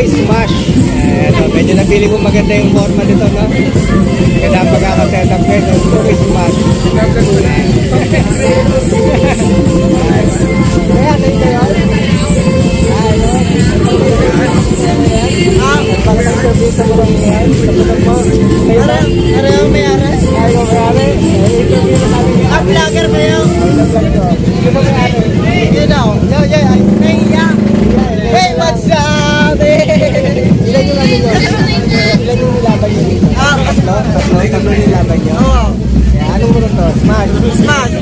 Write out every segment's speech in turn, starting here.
is smash. Ito, medyo napili ko maganda yung forma dito, no? Ganda ang pagkakasetup ko. Ito is smash. Kaya, ito yun. Pagkakasabit sa mga yan. Kapatid mo. Araw may aras. Ayaw mo may Ah, vlogger ba yun? You know. Hey, what's up? Ilan yung ano nyo? Ilan yung nilaban nyo dito? Tatlo? Tatlo nilaban nyo? Oo. Anong mo to? Smash? Smash.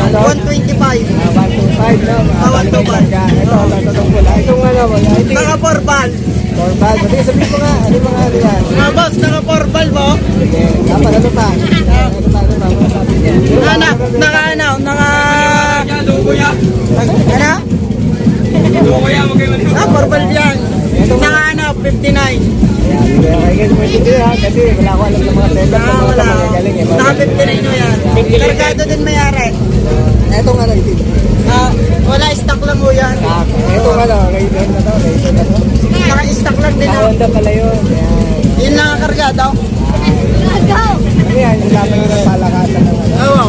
125. 125, no? 125. Ito, tatotong pula. Itong ano mo? Naka 4 ball. Forbal. Pati sabihin mo nga, ano yung mga ano yan? Mga boss, naka 4 ball mo. Sige. Dapat, ano pa? Ano pa? Naka... Ano? Ah, 4 ball yan. Naka 59. Kaya guys, mo hindi ha, kasi wala ko alam sa mga setup ng mga magagaling eh. Naka 59 mo yan. Kargado din mayari. Etong ano, itin. Wala, stock lang mo yan. Etong ano, Raiden na to, Raiden na to. Naka-stock lang din. Honda pala yun. Yan. Yun lang ang kargado. Ano yan, yung laban nyo ng palakasan ng ano. Oo.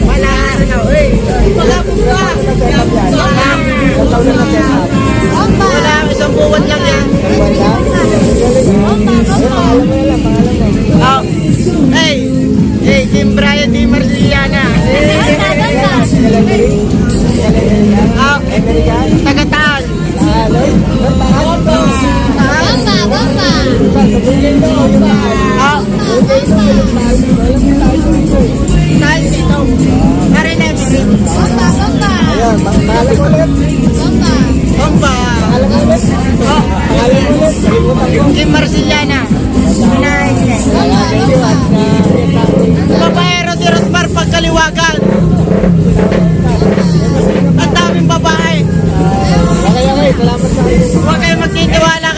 Malahar na. Uy. Wala po ba? Setup yan. Ilang taon na setup? Wala, isang buwan lang yan. Ang banda? Pangalan mo lang, pangalan mo. Oh. Hey. Hey, Jim Brian Di Marciliana. Oh. Tagataan. Saan dito? Marin Everett. Ayun, pangalan mo ulit. Bomba. Pangalan mo ulit. Pangalan mo ulit. Kalimutan ko. Jim Marciliana. Thank you, at Babaero si Rosmar pagkaliwagan. Ang daming babae. okay, salamat sa akin. Huwag kayo magtitiwala